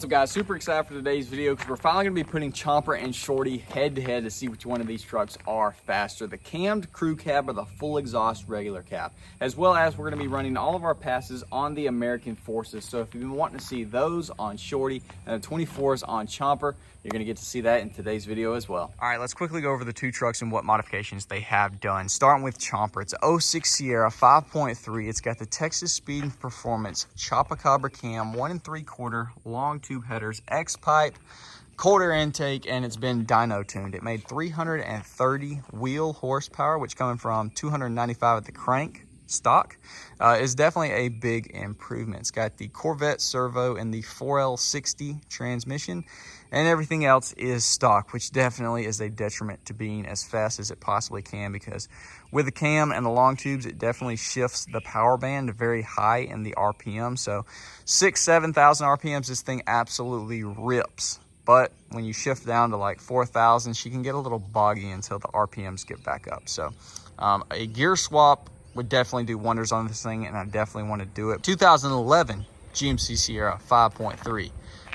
What's up, guys? Super excited for today's video because we're finally going to be putting Chomper and Shorty head to head to see which one of these trucks are faster, the cammed crew cab or the full exhaust regular cab. As well as we're going to be running all of our passes on the American Forces. So if you've been wanting to see those on Shorty and the 24s on Chomper, you're going to get to see that in today's video as well. All right, let's quickly go over the two trucks and what modifications they have done. Starting with Chomper, it's a 06 Sierra 5.3. It's got the Texas Speed and Performance Chopacabra cam, 1 3/4 long tube headers, X-pipe, cold air intake, and it's been dyno tuned. It made 330 wheel horsepower, which coming from 295 at the crank stock is definitely a big improvement. It's got the Corvette servo and the 4L60 transmission, and everything else is stock, which definitely is a detriment to being as fast as it possibly can, because with the cam and the long tubes, it definitely shifts the power band very high in the RPM. So 6,000 to 7,000 RPMs, this thing absolutely rips. But when you shift down to like 4,000, she can get a little boggy until the RPMs get back up. So a gear swap would definitely do wonders on this thing, and I definitely want to do it. 2011 GMC Sierra 5.3,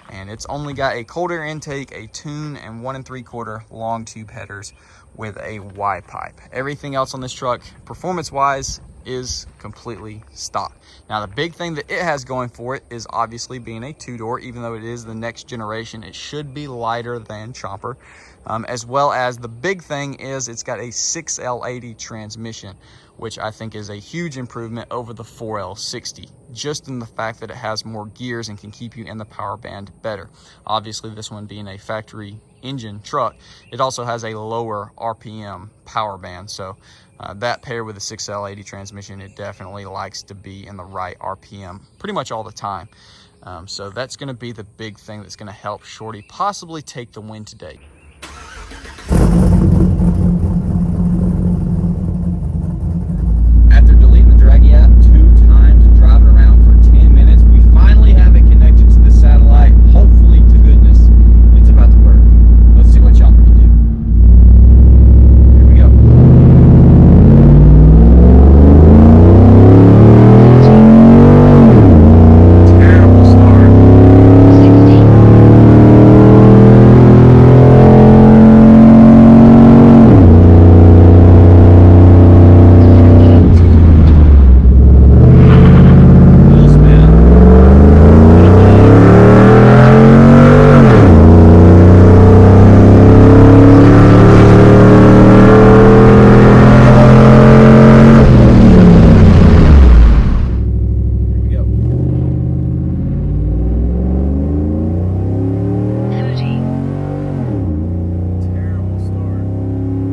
and it's only got a cold air intake, a tune, and 1 3/4 long tube headers with a Y pipe. Everything else on this truck, performance-wise, is completely stock. Now, the big thing that it has going for it is obviously being a two-door. Even though it is the next generation, it should be lighter than Chomper. As well as the big thing is it's got a 6L80 transmission, which I think is a huge improvement over the 4L60, just in the fact that it has more gears and can keep you in the power band better. Obviously, this one being a factory engine truck, it also has a lower RPM power band. So that paired with the 6L80 transmission, it definitely likes to be in the right RPM pretty much all the time. So that's going to be the big thing that's going to help Shorty possibly take the win today. After deleting the Dragy app 2 times and driving around for 10 minutes, we finally have it connected to the satellite. Hopefully, to goodness, it's about to work. Let's see what Chomper can do. Here we go. Terrible start.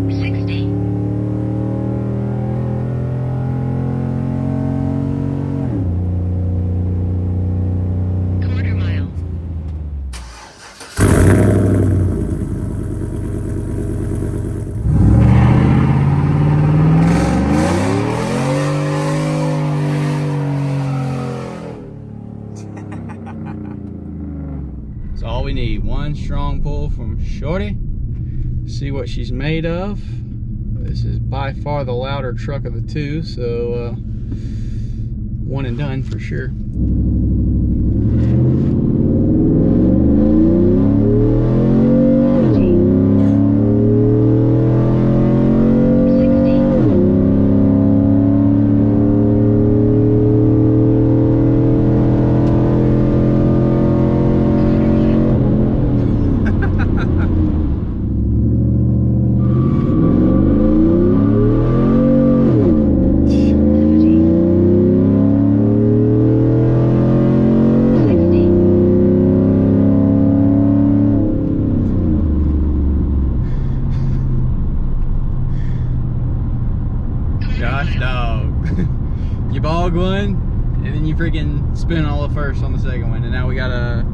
60. So all we need, one strong pull from Shorty. See what she's made of. This is by far the louder truck of the two, so one and done for sure. Gosh, dog. You bog one, and then you freaking spin all the first on the second one, and now we got a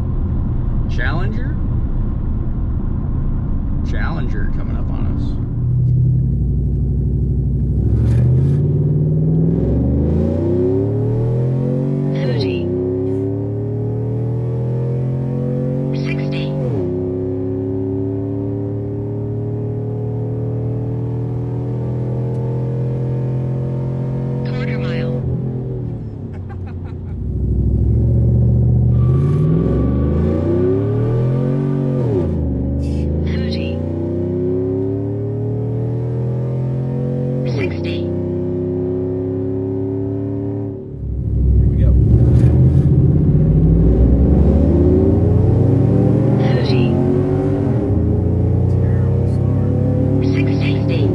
Challenger coming up on us. 660. Here we go. 30. 660.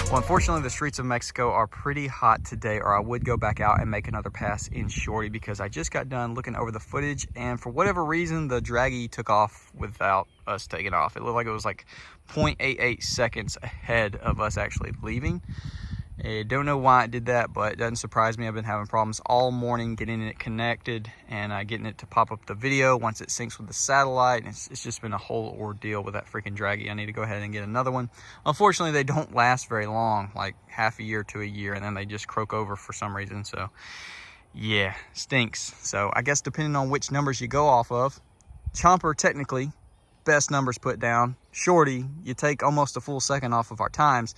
Well, unfortunately, the streets of Mexico are pretty hot today, or I would go back out and make another pass in Shorty, because I just got done looking over the footage, and for whatever reason, the Dragy took off without us taking off. It looked like it was like 0.88 seconds ahead of us actually leaving. I don't know why it did that, but it doesn't surprise me. I've been having problems all morning getting it connected and getting it to pop up the video once it syncs with the satellite. And it's just been a whole ordeal with that freaking Dragy. I need to go ahead and get another one. Unfortunately, they don't last very long, like half a year to a year, and then they just croak over for some reason. So yeah, stinks. So I guess depending on which numbers you go off of, Chomper technically best numbers put down. Shorty, you take almost a full second off of our times.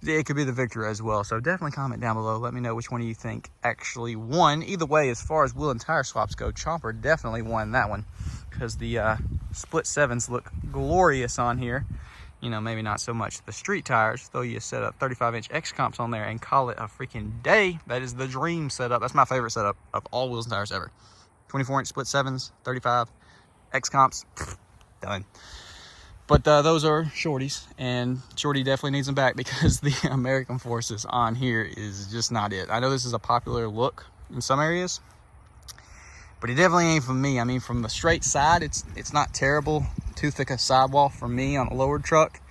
It could be the victor as well. So definitely comment down below. Let me know which one of you think actually won. Either way, as far as wheel and tire swaps go, Chomper definitely won that one, because the split sevens look glorious on here. You know, maybe not so much the street tires, though. You set up 35-inch X comps on there and call it a freaking day. That is the dream setup. That's my favorite setup of all wheels and tires ever. 24-inch split sevens, 35 X comps, done. But those are Shorties, and Shorty definitely needs them back, because the American Forces on here is just not it. I know this is a popular look in some areas, but it definitely ain't for me. I mean, from the straight side, it's not terrible. Too thick a sidewall for me on a lowered truck.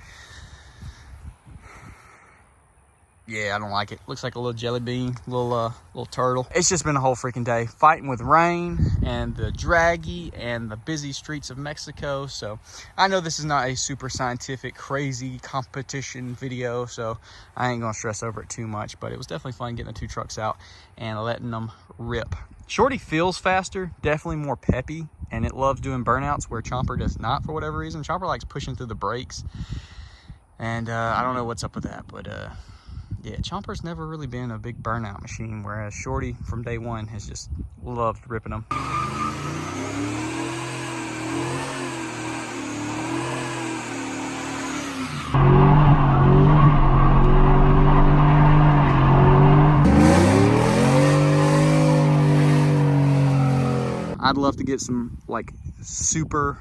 Yeah, I don't like it. Looks like a little jelly bean, little turtle. It's just been a whole freaking day fighting with rain and the Dragy and the busy streets of Mexico. So I know this is not a super scientific, crazy competition video, so I ain't gonna stress over it too much, but it was definitely fun getting the two trucks out and letting them rip. Shorty feels faster, definitely more peppy, and it loves doing burnouts where Chomper does not for whatever reason. Chomper likes pushing through the brakes, and I don't know what's up with that, but yeah, Chomper's never really been a big burnout machine, whereas Shorty from day one has just loved ripping them. I'd love to get some like super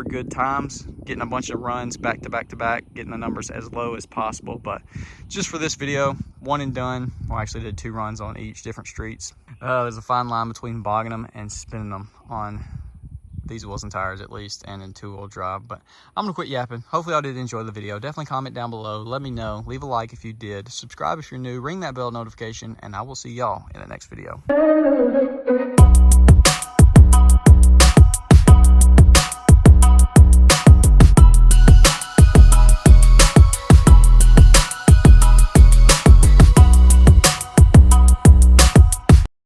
good times, getting a bunch of runs back to back to back, getting the numbers as low as possible. But just for this video, one and done. Well, I actually did 2 runs on each different streets. There's a fine line between bogging them and spinning them on these wheels and tires, at least, and in 2-wheel drive. But I'm gonna quit yapping. Hopefully y'all did enjoy the video. Definitely comment down below, let me know, leave a like if you did, subscribe if you're new, ring that bell notification, and I will see y'all in the next video.